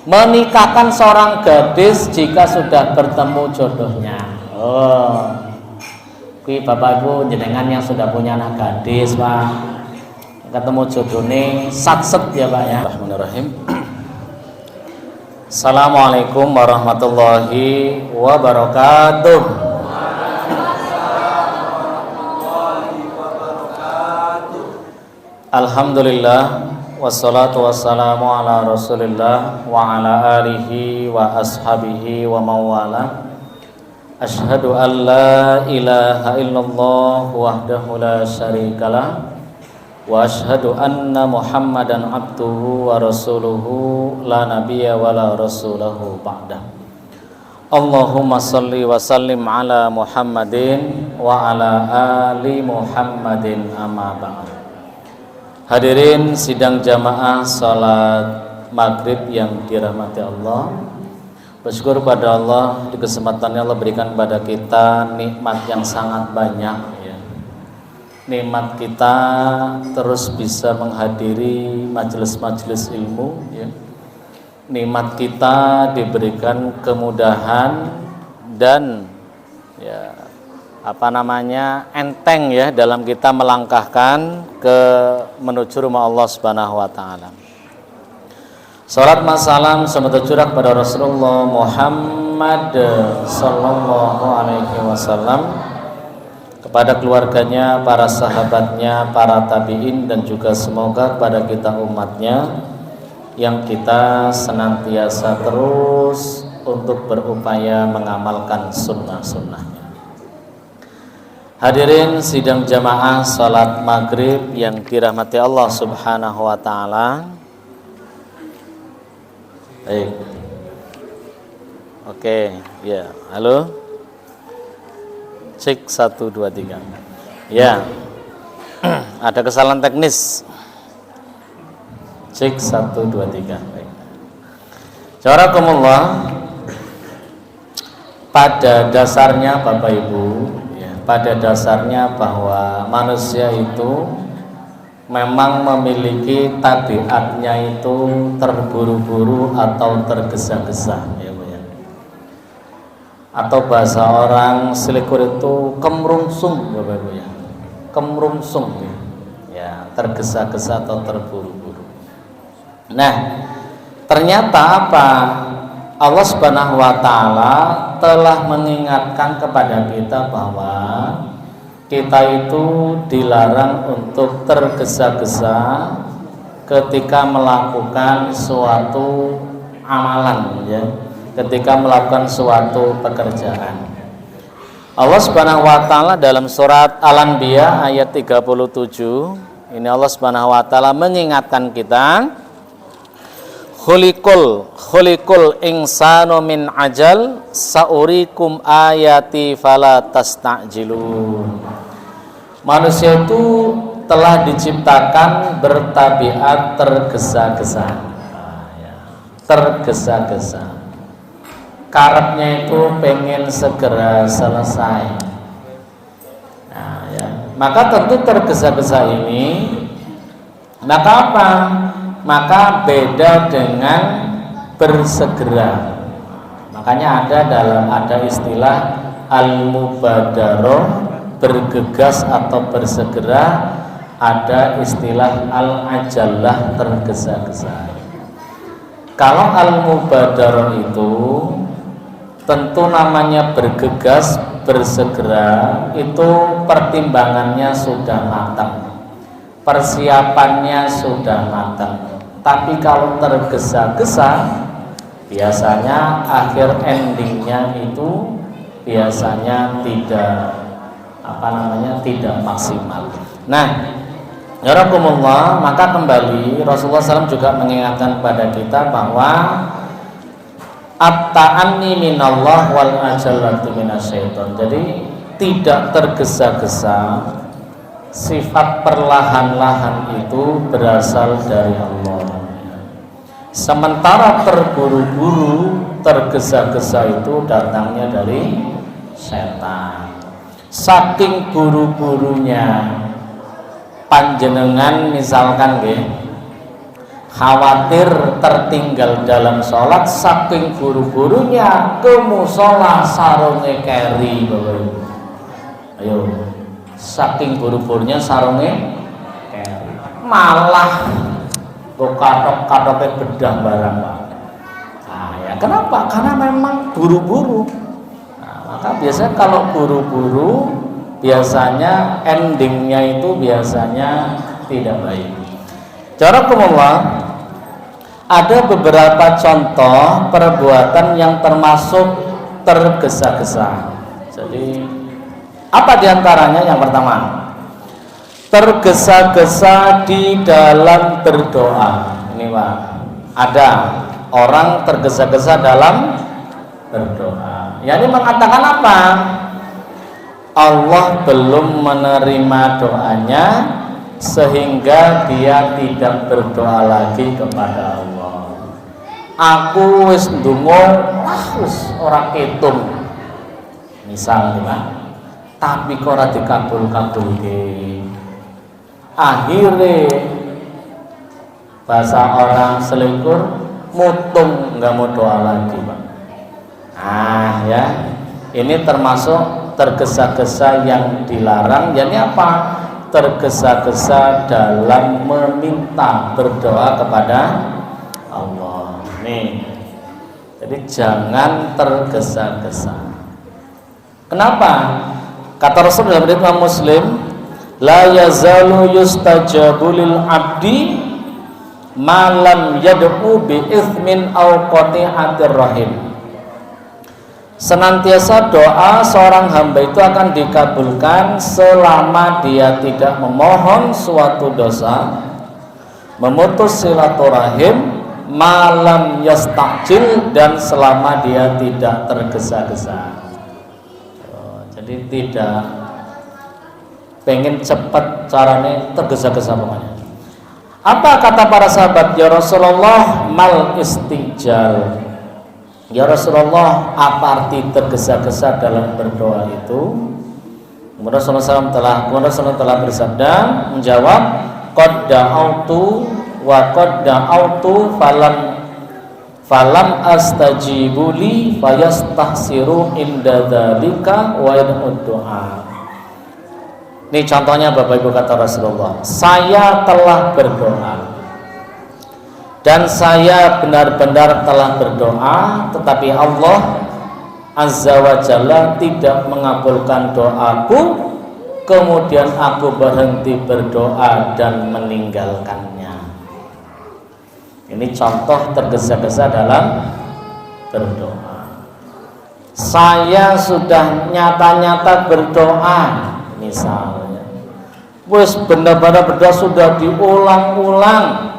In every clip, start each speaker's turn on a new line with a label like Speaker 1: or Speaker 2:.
Speaker 1: Menikahkan seorang gadis jika sudah bertemu jodohnya. Oh, kui bapak ibu jenengan yang sudah punya anak gadis pak, ketemu jodohnya satset ya pak ya. Bismillahirrahmanirrahim. Assalamualaikum warahmatullahi wabarakatuh. Alhamdulillah. Wassalatu wassalamu ala rasulillah wa ala alihi wa ashabihi wa mawala. Ashhadu an la ilaha illallah wahdahu la syarikalah wa ashhadu anna muhammadan abduhu wa rasuluhu la nabiyya wa la rasulahu ba'dah. Allahumma salli wa sallim ala muhammadin wa ala ali muhammadin amma ba'd. Hadirin sidang jamaah salat maghrib yang dirahmati Allah, bersyukur pada Allah di kesempatannya Allah berikan pada kita nikmat yang sangat banyak ya. Nikmat kita terus bisa menghadiri majelis-majelis ilmu ya. Nikmat kita diberikan kemudahan dan ya enteng ya dalam kita melangkahkan ke menuju rumah Allah Subhanahu wa taala. Salat masalam semoga tercurah pada Rasulullah Muhammad sallallahu alaihi wasallam, kepada keluarganya, para sahabatnya, para tabi'in, dan juga semoga pada kita umatnya yang kita senantiasa terus untuk berupaya mengamalkan sunnah-sunnahnya. Hadirin sidang jamaah salat maghrib yang dirahmati Allah Subhanahu wa taala. Baik. Oke, ya. Halo. Cek 1 2 3. Ya. Ada kesalahan teknis. Cek 1 2 3. Baik. Jazakumullah. Pada dasarnya Bapak Ibu, pada dasarnya bahwa manusia itu memang memiliki tabiatnya itu terburu-buru atau tergesa-gesa ya Bu ya. Atau bahasa orang selikur itu kemrungsung Bapak Ibu ya. Kemrungsung ya. Ya, tergesa-gesa atau terburu-buru. Nah, ternyata apa? Allah Subhanahu wa taala telah mengingatkan kepada kita bahwa kita itu dilarang untuk tergesa-gesa ketika melakukan suatu amalan ya, ketika melakukan suatu pekerjaan. Allah Subhanahu wa taala dalam surat Al-Anbiya ayat 37, ini Allah Subhanahu wa taala mengingatkan kita, Khuliqul insanu min ajal saurikum ayati fala tasta'jilun. Manusia itu telah diciptakan bertabiat tergesa-gesa. Tergesa-gesa. Karepnya itu pengen segera selesai. Nah, ya. Maka tentu tergesa-gesa ini, maka apa? Maka beda dengan bersegera. Makanya ada istilah al-mubadarah, bergegas atau bersegera, ada istilah al-ajallah, tergesa-gesa. Kalau al-mubadarah itu tentu namanya bergegas, bersegera, itu pertimbangannya sudah matang, persiapannya sudah matang. Tapi kalau tergesa-gesa, biasanya akhir endingnya itu biasanya tidak tidak maksimal. Nah, yarakumullah, maka kembali Rasulullah SAW juga mengingatkan kepada kita bahwa at-ta'anni minallah wal ajallatu minasyaiton. Jadi tidak tergesa-gesa, sifat perlahan-lahan itu berasal dari Allah. Sementara terburu-buru, tergesa-gesa itu datangnya dari setan. Saking buru-burunya panjenengan misalkan nggih khawatir tertinggal dalam sholat, saking buru-burunya ke musola sarunge keri. Ayo, saking buru-burunya sarunge keri, malah kok katok-katoknya bedah barang Pak. Nah, ya kenapa? Karena memang buru-buru. Nah, maka biasanya kalau buru-buru biasanya endingnya itu biasanya tidak baik. Jarakumullah, ada beberapa contoh perbuatan yang termasuk tergesa-gesa. Jadi apa diantaranya? Yang pertama, tergesa-gesa di dalam berdoa. Ini Pak, ada orang tergesa-gesa dalam berdoa. Yani mengatakan apa? Allah belum menerima doanya, sehingga dia tidak berdoa lagi kepada Allah. Aku wis ndonga wis ora ketung, misal Pak, tapi kok ora dikabul-kabulke. Akhirnya bahasa orang selingkuh, mutung, nggak mau doa lagi Pak. Ya, ini termasuk tergesa-gesa yang dilarang. Yani apa? Tergesa-gesa dalam meminta, berdoa kepada Allah. Nih, jadi jangan tergesa-gesa. Kenapa? Kata Rasul dalam hadits Muslim, la yazalu yustajabu lil abdi ma lam yad'u bi itsmin aw qati'atir rahim. Senantiasa doa seorang hamba itu akan dikabulkan selama dia tidak memohon suatu dosa, memutus silaturahim, malam yastajil, dan selama dia tidak tergesa-gesa. Jadi tidak pengen cepat caranya, tergesa-gesa pokoknya. Apa kata para sahabat? Ya Rasulullah, mal istijal. Ya Rasulullah, apa arti tergesa-gesa dalam berdoa itu? Kemudian Rasulullah telah bersabda, menjawab, qad da'autu wa qad da'autu falam astajibu li fayastahsiru inda dzalika wa yad'ud du'a. Ini contohnya Bapak Ibu, kata Rasulullah, saya telah berdoa dan saya benar-benar telah berdoa, tetapi Allah Azza wa Jalla tidak mengabulkan doaku, kemudian aku berhenti berdoa dan meninggalkannya. Ini contoh tergesa-gesa dalam berdoa. Saya sudah nyata-nyata berdoa, misalnya wis benar-benar berdoa sudah diulang-ulang,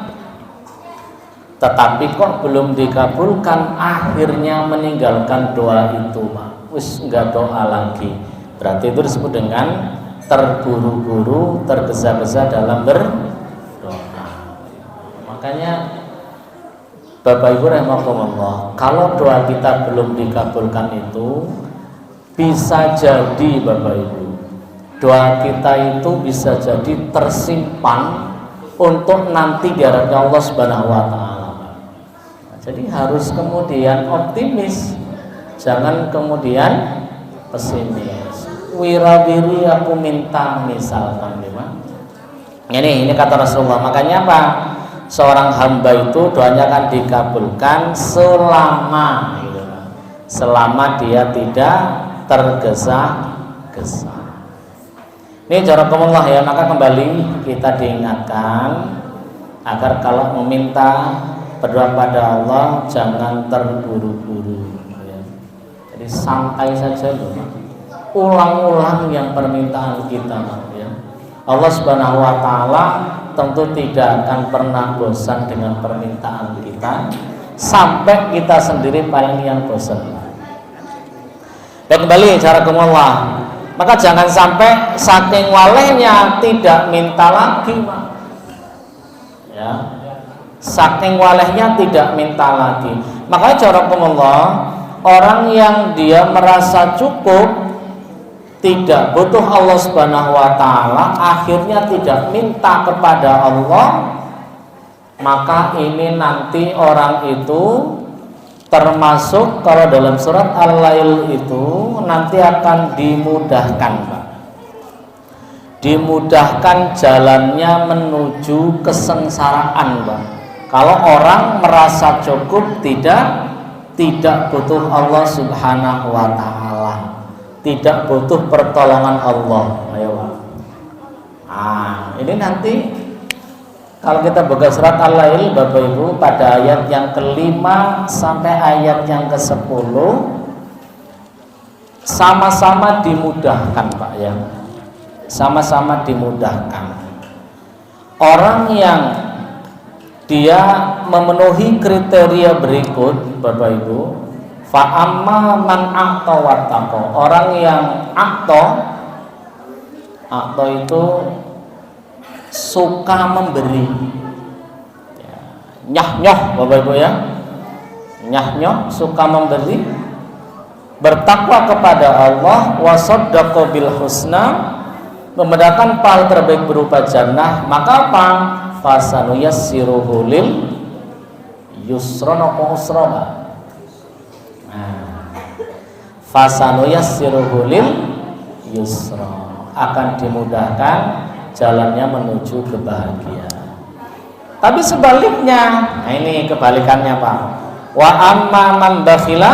Speaker 1: tetapi kok belum dikabulkan, akhirnya meninggalkan doa itu Pak. Wis enggak doa lagi. Berarti itu disebut dengan terburu-buru, tergesa-gesa dalam berdoa. Makanya Bapak Ibu rahimakumullah, kalau doa kita belum dikabulkan itu bisa jadi Bapak Ibu, doa kita itu bisa jadi tersimpan untuk nanti di hadapan Allah Subhanahu wa taala. Jadi harus kemudian optimis, jangan kemudian pesimis. Wirawiri aku minta, misalkan ini kata Rasulullah. Makanya apa? Seorang hamba itu doanya akan dikabulkan selama dia tidak tergesa-gesa. Ini jarakumullah ya, maka kembali kita diingatkan agar kalau meminta berdoa pada Allah jangan terburu-buru ya. Jadi santai saja loh, ulang-ulang yang permintaan kita ya. Allah Subhanahu wa taala tentu tidak akan pernah bosan dengan permintaan kita, sampai kita sendiri paling yang bosan. Dan kembali jarakumullah, maka jangan sampai saking walehnya tidak minta lagi Pak. Ya. Saking walehnya tidak minta lagi. Makanya jarakumullah, orang yang dia merasa cukup, tidak butuh Allah Subhanahu wa taala, akhirnya tidak minta kepada Allah, maka ini nanti orang itu termasuk, kalau dalam surat Al-Lail itu nanti akan dimudahkan, Pak. Dimudahkan jalannya menuju kesengsaraan, Pak. Kalau orang merasa cukup, tidak butuh Allah Subhanahu wa taala, tidak butuh pertolongan Allah. Ayo, Pak. Ini nanti kalau kita buka surat Al-Lail, Bapak Ibu, pada ayat yang ke-5 sampai ayat yang ke-10 sama-sama dimudahkan, Pak, ya. Sama-sama dimudahkan. Orang yang dia memenuhi kriteria berikut, Bapak Ibu, fa'amma man a'ta wattaqa. Orang yang a'ta itu suka memberi, ya, nyah-nyoh, Bapak Ibu, ya, nyah-nyoh, suka memberi, bertakwa kepada Allah, wasaddaqa bil husna, membenarkan pahala terbaik berupa jannah, maka apa? Fasanuyassiruhu lil yusra wa usra. Fasanuyassiruhu lil yusra, akan dimudahkan jalannya menuju kebahagiaan. Tapi sebaliknya, nah ini kebalikannya, Pak. Wa amma man bakhila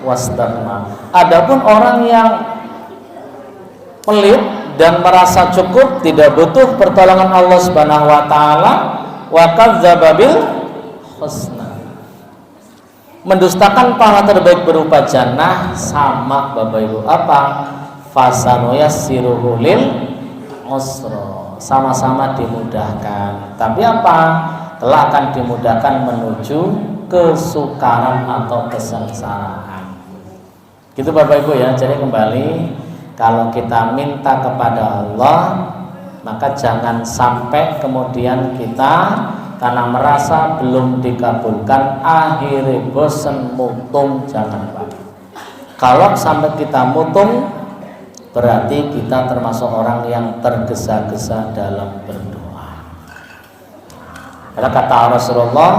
Speaker 1: wastaghna. Adapun orang yang pelit dan merasa cukup, tidak butuh pertolongan Allah Subhanahu wa taala, wa kadzdzaba bil husna, mendustakan pahala terbaik berupa jannah, sama, Bapak Ibu, apa? Fasanuyassiruhu lil usra, sama-sama dimudahkan. Tapi apa? Telah akan dimudahkan menuju kesukaran atau kesengsaraan. Gitu, Bapak Ibu, ya. Jadi kembali, kalau kita minta kepada Allah, maka jangan sampai kemudian kita karena merasa belum dikabulkan akhirnya bosan mutung. Jangan, Pak. Kalau sampai kita mutung, berarti kita termasuk orang yang tergesa-gesa dalam berdoa. Karena kata Rasulullah,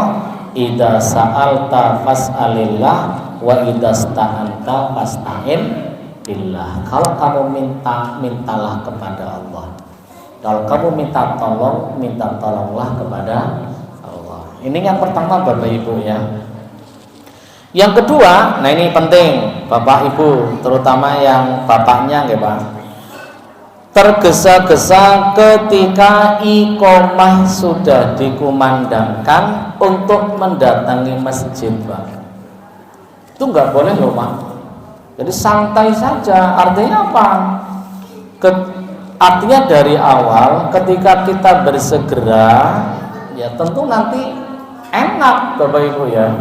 Speaker 1: idza sa'alta fas'alillah wa idza sta'anta fasta'in billah. Kalau kamu minta, mintalah kepada Allah. Kalau kamu minta tolong, minta tolonglah kepada Allah. Ini yang pertama, Bapak Ibu, ya. Yang kedua, nah ini penting, Bapak Ibu, terutama yang bapaknya, nggih, Pak. Tergesa-gesa ketika iqomah sudah dikumandangkan untuk mendatangi masjid, Pak. Itu nggak boleh loh, Pak. Jadi santai saja. Artinya apa? Artinya dari awal ketika kita bersegera, ya tentu nanti enak, Bapak Ibu, ya.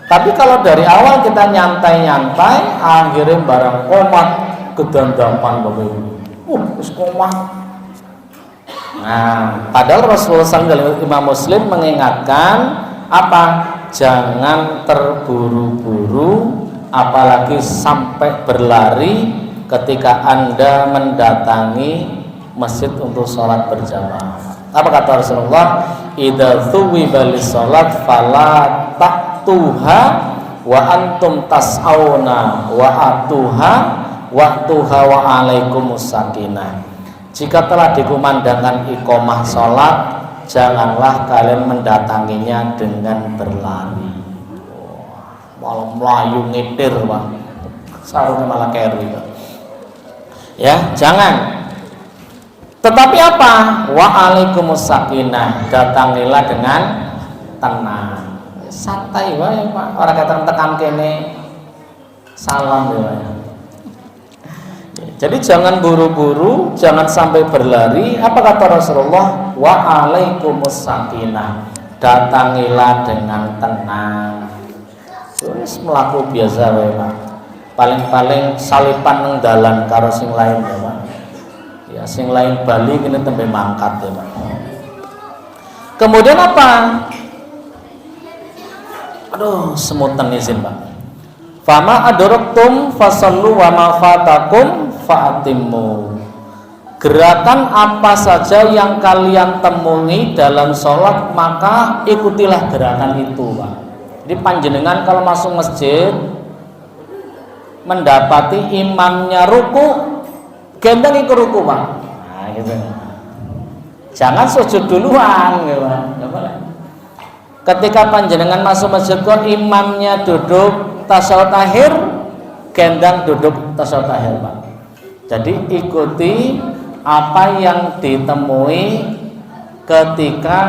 Speaker 1: Tapi kalau dari awal kita nyantai-nyantai, akhirnya barang komat kedandapan, Bapak Ibu. Terus komat. Nah, padahal Rasulullah SAW, Imam Muslim mengingatkan apa? Jangan terburu-buru, apalagi sampai berlari ketika Anda mendatangi masjid untuk sholat berjamaah. Apa kata Rasulullah? Idza thuwiba lis-sholat fala taqtuha wa antum tas'auna wa atuha waqtuha wa alaikumus sakinah. Jika telah dikumandangkan iqomah sholat, janganlah kalian mendatanginya dengan berlari. Malah melayu ngitir, Pak. Sarungnya malah keri, Pak. Ya, jangan. Tetapi apa? Wa alaikumus sakinah, datangilah dengan tenang. Santai wae, Pak. Ora kata tekan kene salam wae. Jadi jangan buru-buru, jangan sampai berlari. Apa kata Rasulullah? Wa alaikumus sakinah, datangilah dengan tenang. Terus melaku biasa wae, Pak. Paling-paling salipan nang dalan karo sing lain, ya, Pak. Ya, sing lain bali kene tembe mangkat, ya, Pak. Kemudian apa? Aduh, semutan izin, Pak. Fama adraktum fasallu wa ma fatakum fa'atimmu. gerakan apa saja yang kalian temui dalam sholat maka ikutilah gerakan itu, Pak. Jadi panjenengan kalau masuk masjid mendapati imamnya ruku, gendeng ikut ruku, Pak. Nah, gitu. Jangan sujud duluan, gitu, Pak. Nggak boleh. Ketika panjenengan masuk masjid kok imamnya duduk tasyahud akhir, gendang duduk tasyahud akhir, Pak. Jadi ikuti apa yang ditemui ketika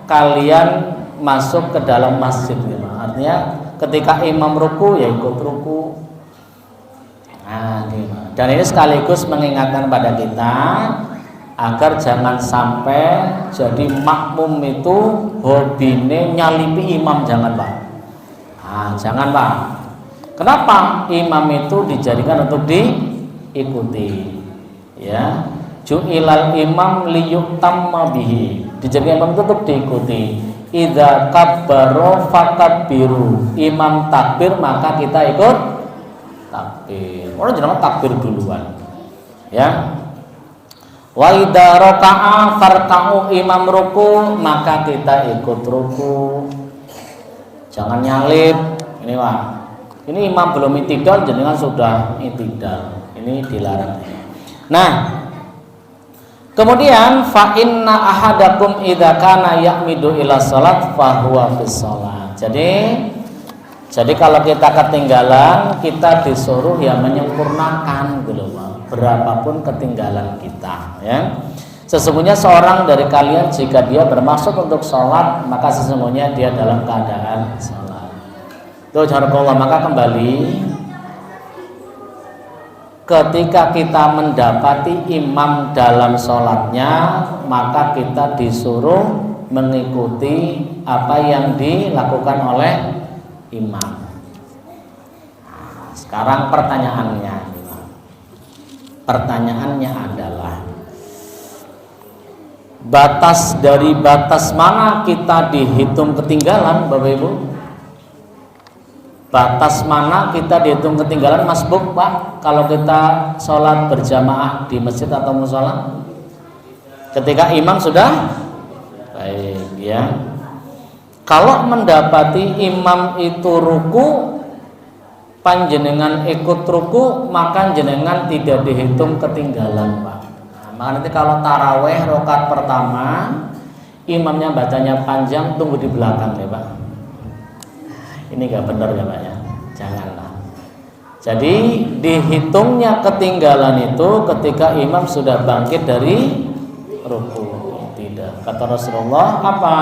Speaker 1: kalian masuk ke dalam masjid, gitu. Artinya ketika imam ruku ya ikut ruku. Nah, gitu. Dan ini sekaligus mengingatkan pada kita agar jangan sampai jadi makmum itu hobine nyalipi imam, jangan, Pak. Nah, jangan, Pak. Kenapa? Imam itu dijadikan untuk diikuti, ya. Ju'ilal imam liyutamma bihi, dijadikan imam itu untuk diikuti. Idza kabbaro fakabbiru, imam takbir maka kita ikut takbir. Orang jangan takbir duluan, ya. Wa idza raka'a farka'u, imam ruku maka kita ikut ruku. Jangan nyalip. Ini, Pak. Ini imam belum itidal jenengan sudah itidal. Ini dilarang. Nah, kemudian fa inna ahadakum idza kana ya'midu ila salat fa huwa fis salat. Jadi kalau kita ketinggalan, kita disuruh ya menyempurnakan gitu, Pak. Berapapun ketinggalan kita, ya. Sesungguhnya seorang dari kalian jika dia bermaksud untuk sholat, maka sesungguhnya dia dalam keadaan sholat. Itu jazakallah. Maka kembali, ketika kita mendapati imam dalam sholatnya, maka kita disuruh mengikuti apa yang dilakukan oleh imam. Nah, sekarang pertanyaannya adalah dari batas mana kita dihitung ketinggalan, Bapak Ibu? Batas mana kita dihitung ketinggalan, Mas Buk, Pak? Kalau kita sholat berjamaah di masjid atau mushola, ketika imam sudah baik, ya. Kalau mendapati imam itu ruku, panjenengan ikut ruku, maka jenengan tidak dihitung ketinggalan, Pak. Nah, maka nanti kalau taraweh rakaat pertama imamnya bacanya panjang, tunggu di belakang ya, Pak. Ini gak benar ya, Pak, ya. Janganlah. Jadi dihitungnya ketinggalan itu ketika imam sudah bangkit dari ruku. Tidak. Kata Rasulullah apa?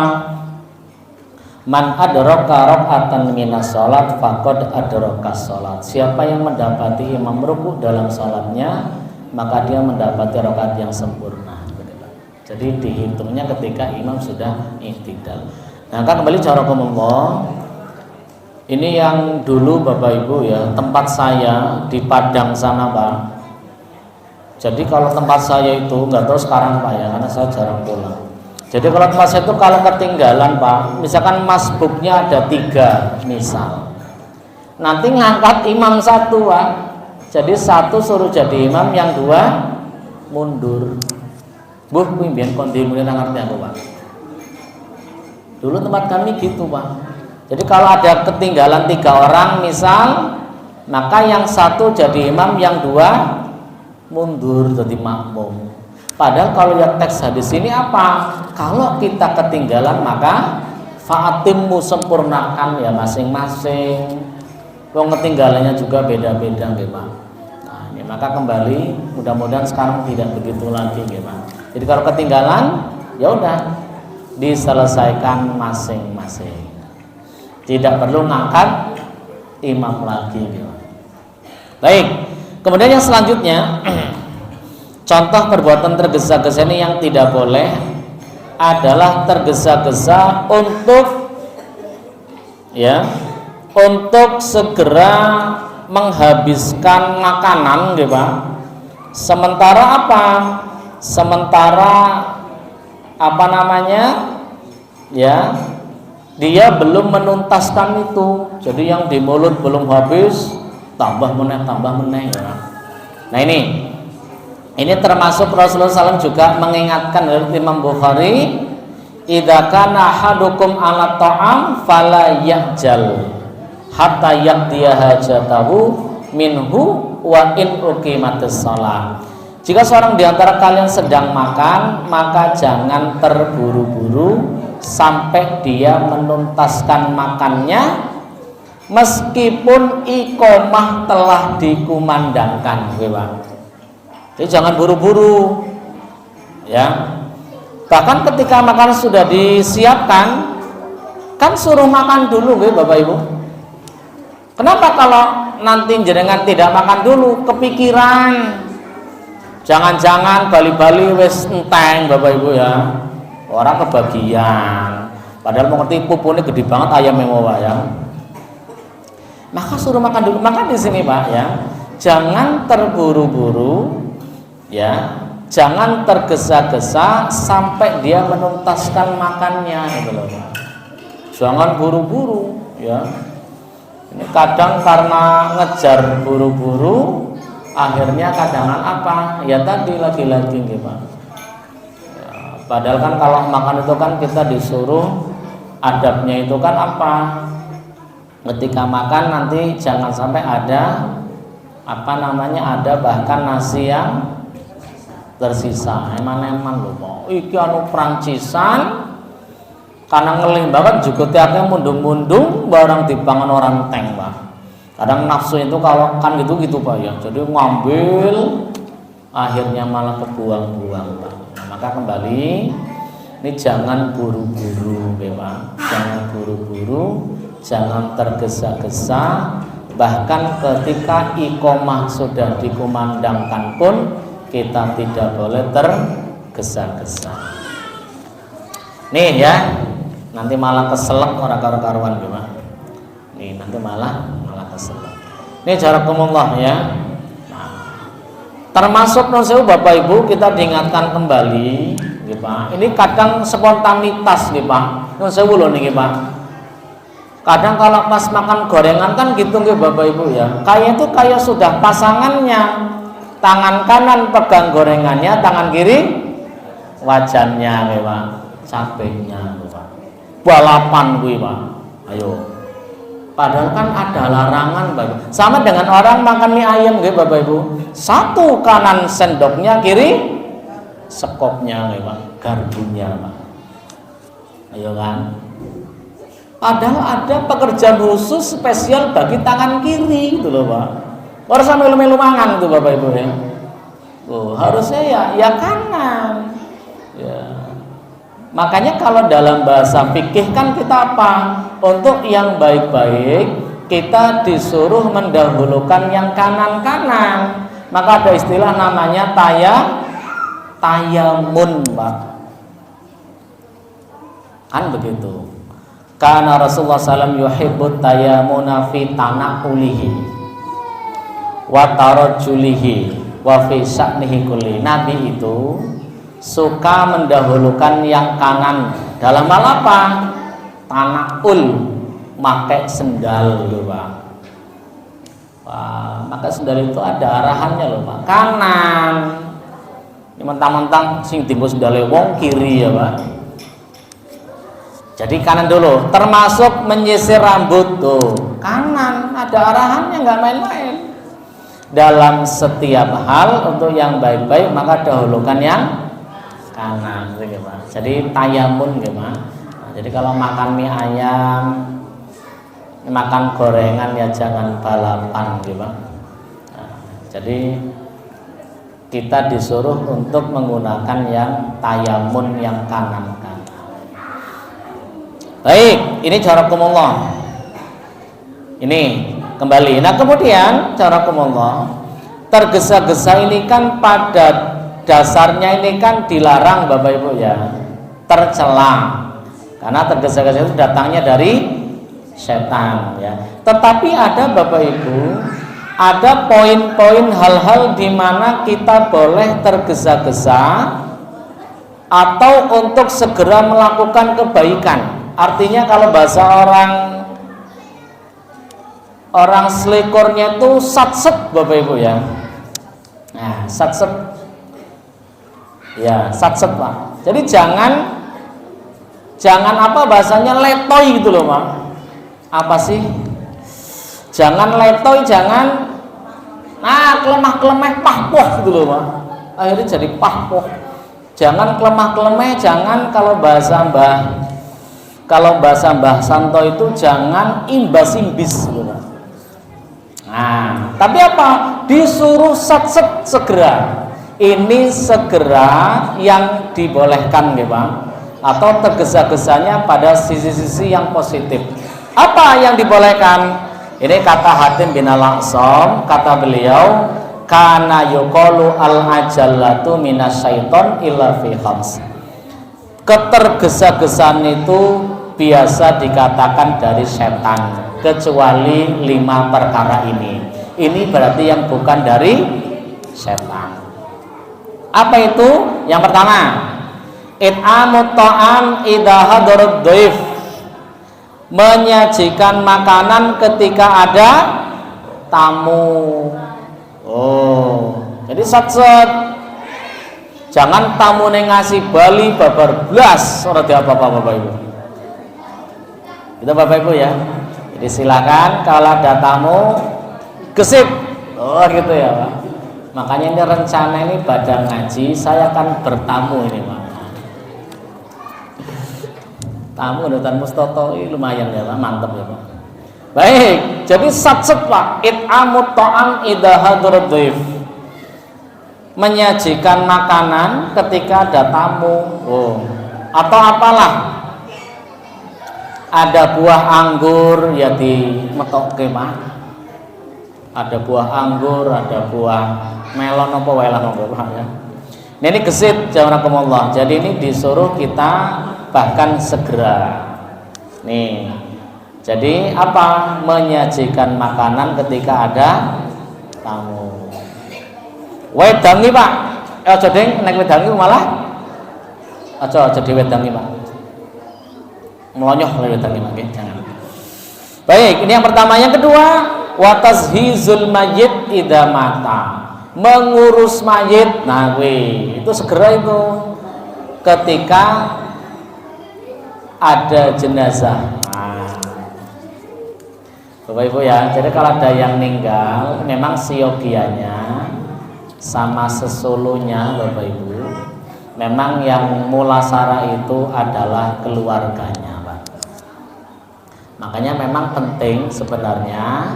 Speaker 1: Man adraka raka'atan minas salat faqad adraka salat. Siapa yang mendapati imam ruku dalam salatnya, maka dia mendapati rakaat yang sempurna. Jadi dihitungnya ketika imam sudah i'tidal. Nah, kan kembali jazakumullah. Ini yang dulu Bapak Ibu ya, tempat saya di Padang sana, Pak. Jadi kalau tempat saya itu nggak tahu sekarang, Pak, ya, karena saya jarang pulang. Jadi kalau tempat saya itu kalau ketinggalan, Pak, misalkan masbuknya ada 3 misal, nanti ngangkat imam 1, Pak. Jadi 1 suruh jadi imam, yang 2 mundur. Buh, pimpin kondi mulai ngerti aku, Pak. Dulu tempat kami gitu, Pak. Jadi kalau ada ketinggalan 3 orang misal, maka yang 1 jadi imam, yang 2 mundur jadi makmum. Padahal kalau lihat teks hadis ini apa? Kalau kita ketinggalan maka fa'atimmu, sempurnakan ya masing-masing. Wong ketinggalannya juga beda-beda, nggih, Pak. Nah, ini maka kembali mudah-mudahan sekarang tidak begitu lagi, nggih, Pak. Jadi kalau ketinggalan ya udah diselesaikan masing-masing. Tidak perlu ngangkat imam lagi, nggih, Pak. Baik. Kemudian yang selanjutnya contoh perbuatan tergesa-gesa ini yang tidak boleh adalah tergesa-gesa untuk segera menghabiskan makanan, gitu, Pak. Sementara apa? Sementara ya, dia belum menuntaskan itu. Jadi yang di mulut belum habis, tambah meneh ya. Nah, ini Ini termasuk Rasulullah SAW juga mengingatkan dari Imam Bukhari, idza kana ahadukum ala ta'am fala ya'jal hatta yaqdiya hajatahu minhu wa in uqimatis shalah. Jika seorang di antara kalian sedang makan, maka jangan terburu-buru sampai dia menuntaskan makannya meskipun iqomah telah dikumandangkan. Jadi jangan buru-buru, ya. Bahkan ketika makan sudah disiapkan, kan suruh makan dulu, Bapak Ibu. Kenapa kalau nanti jenengan tidak makan dulu, kepikiran? Jangan-jangan bali-bali wis enteng, Bapak Ibu ya. Orang kebagian. Padahal mau ngerti pupune gede banget ayam memowa ya. Maka suruh makan dulu. Maka di sini Pak ya, jangan terburu-buru. Ya, jangan tergesa-gesa sampai dia menuntaskan makannya, gitu loh. Jangan buru-buru, ya. Ini kadang karena ngejar buru-buru, akhirnya kadang apa? Ya tadi lagi-lagi, gitu, Pak. Ya, padahal kan kalau makan itu kan kita disuruh adabnya itu kan apa? Ketika makan nanti jangan sampai ada ada bahkan nasi yang tersisa. Eman-eman lho Pak. Iki anu Prancisan karena ngelih banget juga tiapnya mundung-mundung barang dipangan orang teng Pak. Kadang nafsu itu kalau kan gitu Pak ya. Jadi ngambil akhirnya malah kebuang-buang Pak. Nah, maka kembali ini jangan buru-buru Pak. Jangan buru-buru, jangan tergesa-gesa. Bahkan ketika iqomah sudah dikumandangkan pun kita tidak boleh tergesa-gesa. Nih ya, nanti malah keselak orang karu-karuan gimana? Nih nanti malah keselak. Ini jarakumullah ya. Nah, termasuk nonsewu Bapak Ibu kita diingatkan kembali, gitu Pak. Ini kadang spontanitas nih Pak. Nonsewu loh nih Pak. Kadang kalau pas makan gorengan kan gitu nih Bapak Ibu ya. Kayak sudah pasangannya. Tangan kanan pegang gorengannya, tangan kiri wajannya, Pak. Capeknya, Pak. Balapan gue, Pak. Ayo. Padahal kan ada larangan, Bapak. Sama dengan orang makan mie ayam, Bapak Ibu. Satu kanan sendoknya, kiri sekopnya, Pak. Garpunya, Pak. Ayo kan. Padahal ada pekerjaan khusus spesial bagi tangan kiri, gitu loh, Pak. Orang sampai melu mangan tuh Bapak Ibu ya. Tuh, harusnya ya kanan. Ya. Makanya kalau dalam bahasa fikih kan kita apa? Untuk yang baik-baik kita disuruh mendahulukan yang kanan-kanan. Maka ada istilah namanya tayamun, Pak. Kan begitu. Karena Rasulullah SAW yuhibbut tayamuna fi tanaqulihi wa tarajjulihi wa fi sya'nihi kulli. Nabi itu suka mendahulukan yang kanan dalam hal apa? Tanakul, pakai sendal loh Pak. Wah, maka sendal itu ada arahannya loh Pak. Kanan. Ini mentang-mentang sing dienggo sendale wong kiri ya Pak. Jadi kanan dulu, termasuk menyisir rambut tuh. Kanan, ada arahannya nggak main-main. Dalam setiap hal untuk yang baik-baik maka dahulukan yang kanan, gitu, Pak. Jadi tayamun, gitu, Pak. Nah, jadi kalau makan mie ayam, makan gorengan ya jangan balapan, gitu, Pak. Nah, jadi kita disuruh untuk menggunakan yang tayamun, yang kanan-kanan. Baik, ini jarakumullah. Ini kembali. Nah kemudian jarakumullah, tergesa-gesa ini kan pada dasarnya ini kan dilarang Bapak Ibu ya, tercela. Karena tergesa-gesa itu datangnya dari setan ya. Tetapi ada Bapak Ibu, ada poin-poin hal-hal di mana kita boleh tergesa-gesa atau untuk segera melakukan kebaikan. Artinya kalau bahasa orang selikurnya itu satset Bapak Ibu ya. Nah, satset Ya, satset Pak. Jadi jangan apa bahasanya letoy gitu loh Pak. Apa sih? Jangan letoy, jangan kelemah-kelemeh pahpoh gitu loh Pak. Akhirnya jadi pahpoh. Jangan kelemah-kelemeh, jangan kalau bahasa Mbah Santo itu jangan imbas-imbis gitu Pak. Nah, tapi apa? Disuruh satset segera. Ini segera yang dibolehkan ya Pak, atau tergesa-gesanya pada sisi-sisi yang positif. Apa yang dibolehkan? Ini kata Hatim bin Al-Aqsam, kata beliau, kana yuqalu al-ajallatu minasyaiton illa fi khams. Ketergesa-gesaan itu biasa dikatakan dari setan, kecuali 5 perkara ini. Ini berarti yang bukan dari setan. Apa itu? Yang pertama, it'amut ta'am idza hadarat dhaif. Menyajikan makanan ketika ada tamu. Oh, jadi satset. Jangan tamu ngasih bali babar blas ora apa-apa Bapak Ibu. Itu Bapak Ibu ya. Jadi silakan kalau ada tamu gesip. Oh gitu ya Pak. Makanya ini rencana ini pada ngaji saya akan bertamu ini Pak. Tamu Nutan Mustoto ini lumayan ya Pak, mantap ya Pak. Baik, jadi satset Pak, it'amut ta'am idza hadarat dhaif. Menyajikan makanan ketika ada tamu. Oh, atau apalah. Ada buah anggur ya dimetokke Pak. Ada buah anggur, ada buah melon apa wae lah Pak ya. Ini gesit jazakumullah. Jadi ini disuruh kita bahkan segera. Nih. Jadi apa? Menyajikan makanan ketika ada tamu. Wedangi Pak. Aja ding nek wedangi malah aja diwedangi Pak. Melonyoh lagi wedangi Pak, jangan. Baik, ini yang pertama. Yang kedua, wa tazhizul mayyit idza mata. Mengurus mayit. Nah, itu segera itu ketika ada jenazah. Nah, Bapak Ibu ya, jadi kalau ada yang meninggal, memang siogianya sama sesulunya Bapak Ibu, memang yang mulasara itu adalah keluarganya Pak. Makanya memang penting sebenarnya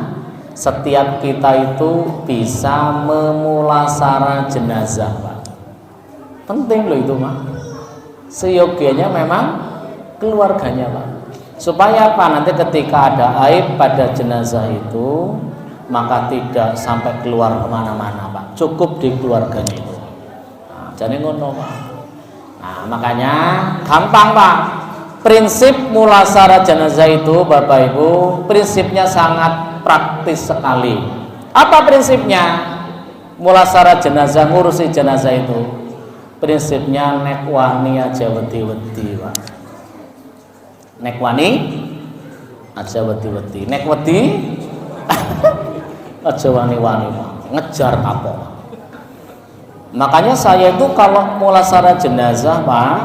Speaker 1: setiap kita itu bisa memulasara jenazah Pak. Penting loh itu Pak. Seyogianya memang keluarganya Pak. Supaya apa? Nanti ketika ada aib pada jenazah itu, maka tidak sampai keluar kemana-mana Pak. Cukup di keluarganya itu. Nah, jadi ngono Pak. Nah, makanya gampang Pak. Prinsip mulasara jenazah itu Bapak Ibu, prinsipnya sangat praktis sekali. Apa prinsipnya? Mulasara jenazah, ngurusi jenazah itu prinsipnya nek wani aja wedi-wedi Pak. Nek wani aja wedi-wedi. Nek wedi aja wani-wani Pak. Ngejar kapok. Makanya saya itu kalau mulasara jenazah Pak,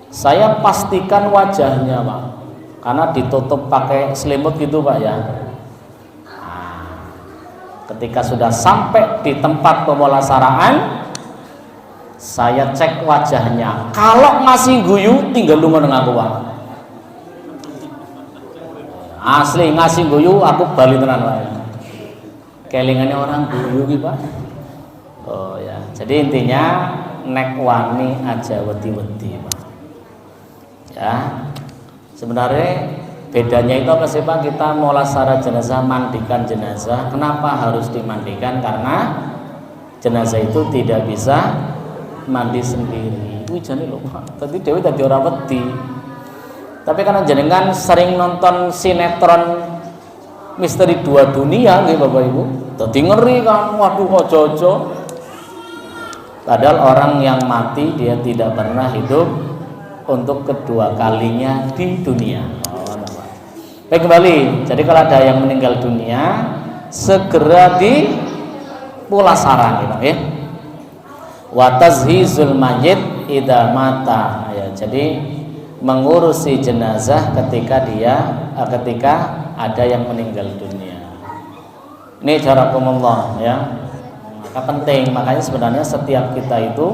Speaker 1: saya pastikan wajahnya Pak, karena ditutup pakai selimut gitu Pak ya. Nah, ketika sudah sampai di tempat pemulasaraan, saya cek wajahnya. Kalau masih guyu, tinggal lu meneng aku Pak. Asli ngasih guyu, aku bali tenan Pak. Kelingannya orang guyu gitu Pak. Oh ya, jadi intinya nek wani aja wedi-wedi Pak. Ya, sebenarnya bedanya itu apa sih Pak? Kita mulasara jenazah, mandikan jenazah. Kenapa harus dimandikan? Karena jenazah itu tidak bisa mandi sendiri. Wih jane lho Pak. Tadi Dewi tadi orang wedi. Tapi karena jenengan sering nonton sinetron Misteri Dua Dunia nggih Bapak Ibu. Tadi ngeri kan. Waduh ojo-ojo. Padahal orang yang mati dia tidak pernah hidup untuk kedua kalinya di dunia. Baik kembali. Jadi kalau ada yang meninggal dunia, segera di mulasara gitu ya. wa tazhizul mayyit idza mata. Ya, jadi mengurusi jenazah ketika ada yang meninggal dunia. Ini jarakumullah ya. Maka penting, makanya sebenarnya setiap kita itu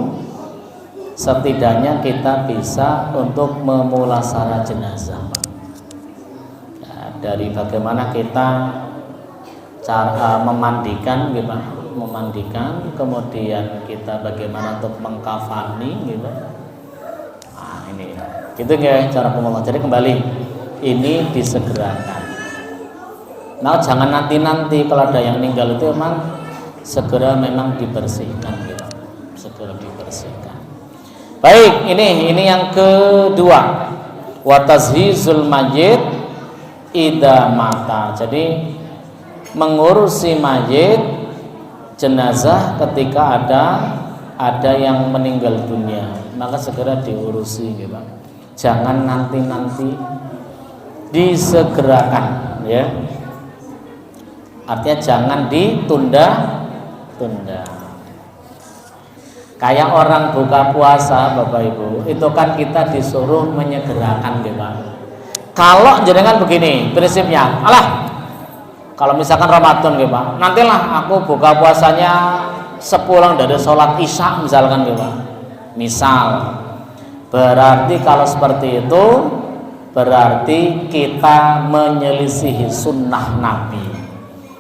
Speaker 1: setidaknya kita bisa untuk memulasara jenazah. Ya, dari bagaimana kita cara memandikan, kemudian kita bagaimana untuk mengkafani gitu. Nah, ini gitu ya cara pemulung. Jadi kembali ini disegerakan. Nah, jangan nanti kalau ada yang meninggal itu memang segera memang dibersihkan gitu. Segera dibersihkan. Baik, ini yang kedua. Wa tazhizul mayyit idza mata. Jadi mengurusi mayit jenazah ketika ada yang meninggal dunia, maka segera diurusi gitu. Jangan nanti disegerakan ya. Artinya jangan ditunda-tunda. Kayak orang buka puasa Bapak Ibu, itu kan kita disuruh menyegerakan gitu. Kalau jenengan begini prinsipnya, kalau misalkan Ramadan gitu Pak, nantilah aku buka puasanya sepulang dari sholat isya misalkan gitu Pak. Misal, berarti kalau seperti itu berarti kita menyelisihi sunnah Nabi.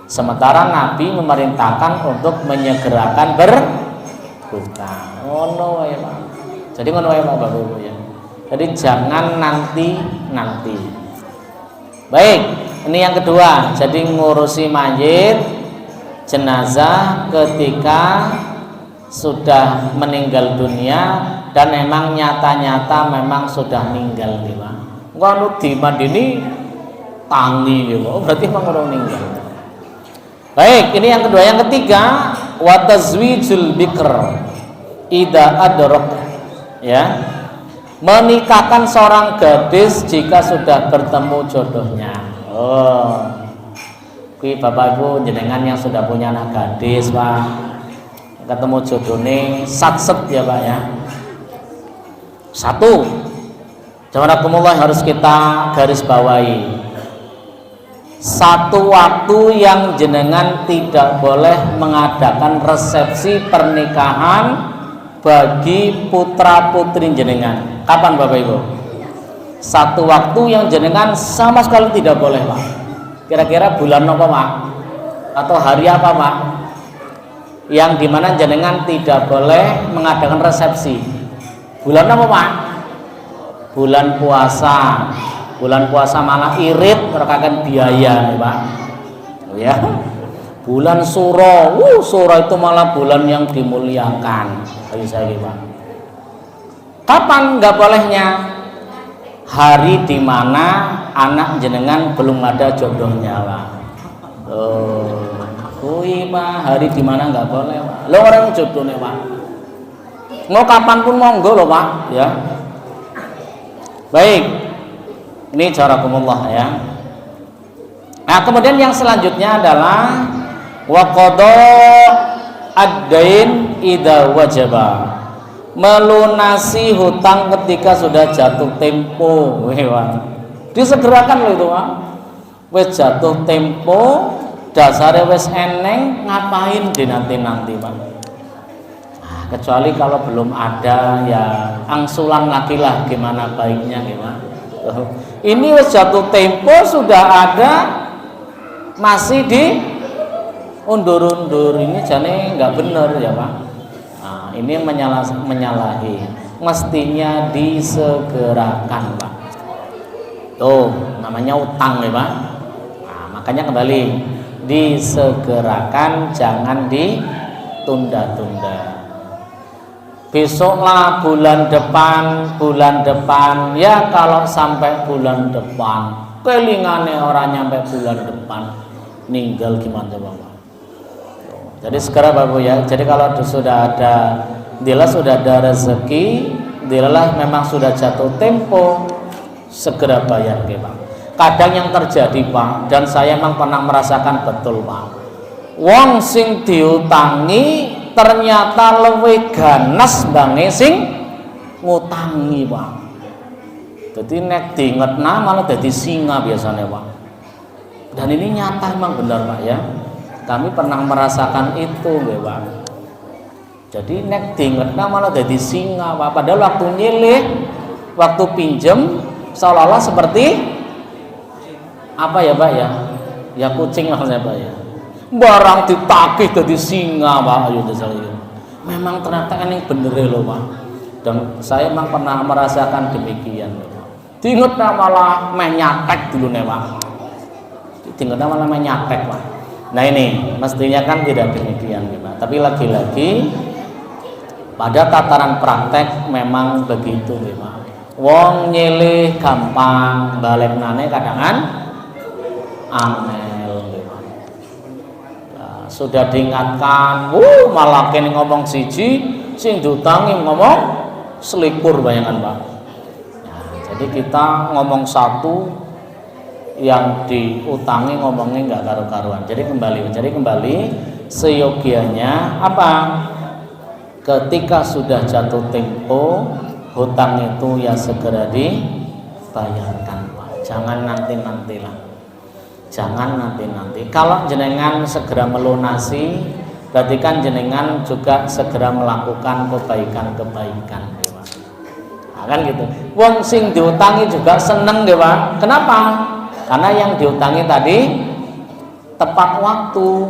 Speaker 1: Sementara Nabi memerintahkan untuk menyegerakan berbuka. Ngono ya Pak. Jadi ngono ya Pak Bapak Ibu ya. Jadi jangan nanti. Baik. Ini yang kedua, jadi ngurusi mayit jenazah ketika sudah meninggal dunia dan memang nyata-nyata memang sudah meninggal gitu. Kalau dimandini tangi gitu, berarti memang orang meninggal. Baik, ini yang kedua. Yang ketiga, wa tazwijul bikr idza adrak ya. Menikahkan seorang gadis jika sudah bertemu jodohnya. Kui Bapak Ibu jenengan yang sudah punya anak gadis Pak, ketemu jodohnya satset ya Pak ya. Satu, jamaah harus kita garis bawahi. Satu waktu yang jenengan tidak boleh mengadakan resepsi pernikahan bagi putra putri jenengan. Kapan Bapak Ibu? Satu waktu yang jenengan sama sekali tidak boleh Pak. Kira-kira bulan apa Pak? Atau hari apa Pak? Yang dimana jenengan tidak boleh mengadakan resepsi. Bulan apa Pak? Bulan puasa. Bulan puasa malah irit merekakan biaya nih Pak. Ya. Bulan Suro. Suro itu malah bulan yang dimuliakan. Bagi saya Pak. Kapan nggak bolehnya? Hari dimana anak jenengan belum ada jodohnya Pak. Pak, hari dimana nggak boleh Pak. Lo orang jodohnya Pak. Mau kapanpun monggo loh Pak. Ya. Baik, ini jarakumullah ya. Nah kemudian yang selanjutnya adalah waqada ad-dain idza wajaba. Melunasi hutang ketika sudah jatuh tempo. Disegerakan loh itu Pak. Wes jatuh tempo, dasare wes eneng, ngapain dinanti-nanti Pak. Nah, kecuali kalau belum ada ya angsulan lagi lah gimana baiknya gimana. Ini wes jatuh tempo sudah ada masih di undur-undur, ini jane nggak bener ya Pak. Nah, ini menyalahi, mestinya disegerakan Pak. Tuh namanya utang ya Pak. Nah, makanya kembali disegerakan, jangan ditunda-tunda. Besoklah bulan depan ya, kalau sampai bulan depan kelingane orang nyampe bulan depan ninggal gimana Bapak. Jadi segera Bapak ya. Jadi kalau sudah ada rezeki, dilalah memang sudah jatuh tempo, segera bayar Pak. Kadang yang terjadi Pak, dan saya memang pernah merasakan betul Pak. Wong sing diutangi ternyata luwih ganas bange sing ngutangi, Pak. Jadi nek diingetna malah jadi singa biasanya, Pak. Dan ini nyata emang benar, Pak ya. Kami pernah merasakan itu, Pak. Jadi nek diingetna malah jadi singa, Pak. Padahal waktu nyilih, waktu pinjem seolah-olah seperti apa ya, Pak ya? Ya kucing maksudnya, Pak ya. Barang ditagih jadi singa, Pak. Ayo desaliyo. Memang ternyata ini bener loh, Pak. Dan saya memang pernah merasakan demikian, Pak. Diingetna malah menyatek dulu nih, Pak. Diingetna malah menyatek, Pak. Nah ini mestinya kan tidak demikian, Pak. Tapi lagi-lagi pada tataran praktek memang begitu, Pak. Wong nyilih gampang, balik nane kadangan angel, Pak. Nah, sudah diingatkan, malah kene ngomong siji, sing diutangi ngomong selikur, bayangan, Pak. Jadi kita ngomong satu, yang diutangi ngomongnya nggak karu-karuan. Jadi kembali seyogianya apa? Ketika sudah jatuh tempo, hutang itu ya segera dibayarkan, Pak. Jangan nanti-nantilah. Jangan nanti-nanti. Kalau jenengan segera melunasi, berarti kan jenengan juga segera melakukan kebaikan-kebaikan. Kan gitu. Wong sing diutangi juga seneng deh, Pak. Kenapa? Karena yang diutangi tadi tepat waktu.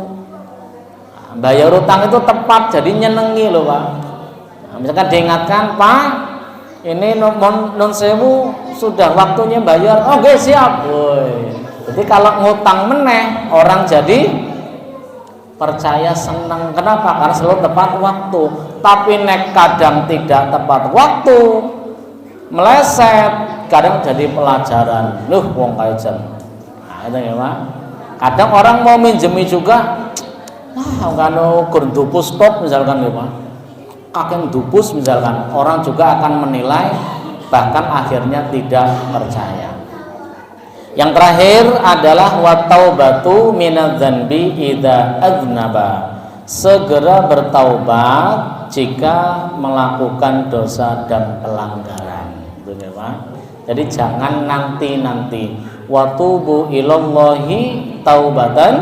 Speaker 1: Bayar utang itu tepat, jadi nyenengi loh, Pak. Nah, misalkan diingatkan, Pak, ini non sewu sudah waktunya bayar. Oke, siap. Woy. Jadi kalau ngutang meneh, orang jadi percaya, seneng. Kenapa? Karena selalu tepat waktu. Tapi nek kadang tidak tepat waktu, meleset, kadang jadi pelajaran. Wong kaya jan. Nah, itu ya, Pak. Kadang orang mau minjemi juga, kan gur dupus stop misalkan ya, Pak. Kakek dupus misalkan, orang juga akan menilai, bahkan akhirnya tidak percaya. Yang terakhir adalah wataubatu minadz-dzanbi idza adznaba. Segera bertaubat jika melakukan dosa dan pelanggaran. Jadi jangan nanti-nanti. Watubu ilallahi taubatan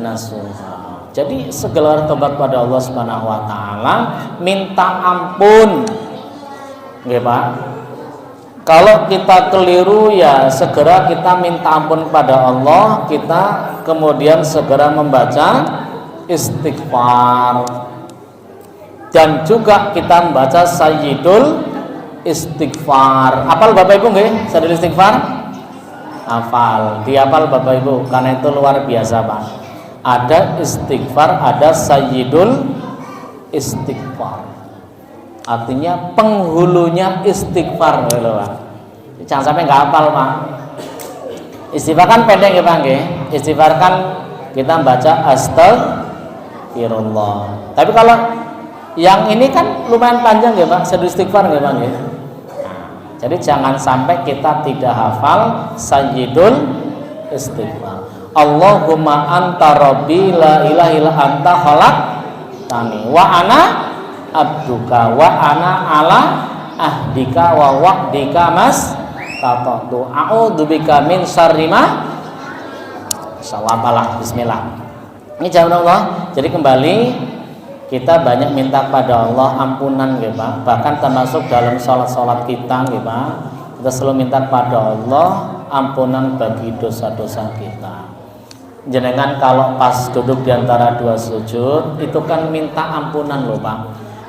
Speaker 1: nasuha. Jadi segala tobat pada Allah Subhanahu wa taala, minta ampun. Nggih, Pak. Kalau kita keliru ya segera kita minta ampun pada Allah, kita kemudian segera membaca istighfar. Dan juga kita membaca sayyidul istighfar. Hafal Bapak Ibu nggih? Sayyidul istighfar? Hafal. Dihafal Bapak Ibu karena itu luar biasa, Pak. Ada istighfar, ada sayyidul istighfar. Artinya penghulunya istighfar, gitu, Pak. Jangan sampai nggak hafal, Pak. Istighfar kan pendek ya, Pak nggih. Istighfar kan kita baca astagfirullah. Tapi kalau yang ini kan lumayan panjang ya, Pak. Sayyidul istighfar nggih, Pak nggih. Jadi jangan sampai kita tidak hafal sayyidul istighfar. Allahumma anta rabbi la ilaha illa anta khalaqtani wa ana abduka wa ana ala ahdika wa wa'dika mas tatatu a'udzubika min syarri ma sawabalah. Bismillah. Ini jawab Allah. Jadi kembali kita banyak minta pada Allah ampunan, gitu, Pak. Bahkan termasuk dalam sholat kita, gitu, Pak. Kita selalu minta pada Allah ampunan bagi dosa-dosa kita. Jenengan kalau pas duduk di antara dua sujud itu kan minta ampunan loh, Pak.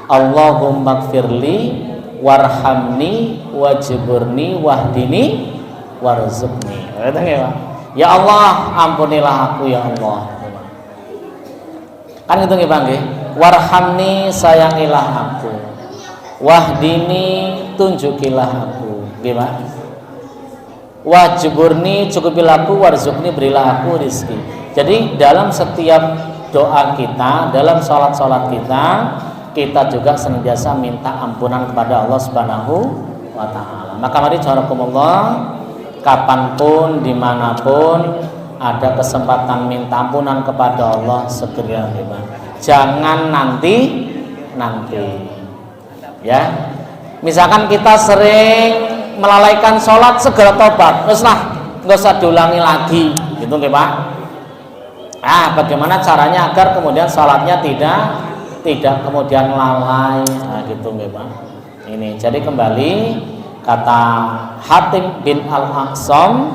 Speaker 1: Allahumma gfirli warhamni wajburni wahdini warzuqni. Ya Allah, ampunilah aku ya Allah. Kan itu nggih, Pak nggih. Warhamni, sayangilah aku. Wahdini, tunjukilah aku. Gimana? Wajburni, cukupilah aku. Warzuqni, berilah aku rizki. Jadi dalam setiap doa kita, dalam sholat-sholat kita juga senantiasa minta ampunan kepada Allah Subhanahu wa ta'ala. Maka mari jazakumullah, kapanpun, dimanapun ada kesempatan minta ampunan kepada Allah segera, Jangan nanti nanti. Ya, misalkan kita sering melalaikan sholat, segera tobat, terus lah nggak usah diulangi lagi, gitu nggih Pak. Bagaimana caranya agar kemudian sholatnya tidak kemudian lalai, gitu nggih Pak. Ini jadi kembali kata Hatim bin Al-Aqsam,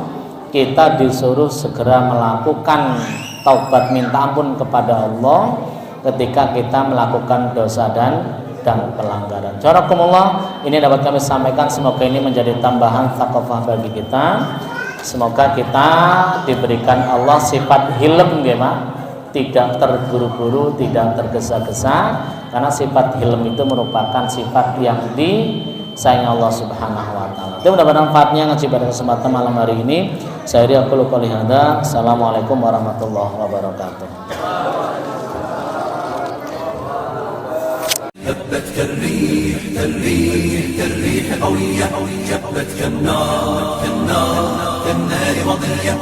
Speaker 1: kita disuruh segera melakukan taubat minta ampun kepada Allah ketika kita melakukan dosa dan pelanggaran. Jazakumullah, ini dapat kami sampaikan, semoga ini menjadi tambahan thaqafah bagi kita. Semoga kita diberikan Allah sifat hilm, tidak terburu-buru, tidak tergesa-gesa, karena sifat hilm itu merupakan sifat yang disayang Allah Subhanahu wa taala. Itu mendapat manfaatnya ngaji pada kesempatan malam hari ini. Saya aqulu qouli hadza. Assalamualaikum warahmatullahi wabarakatuh. هبت كالريح قوية، جبت كالنار مضية.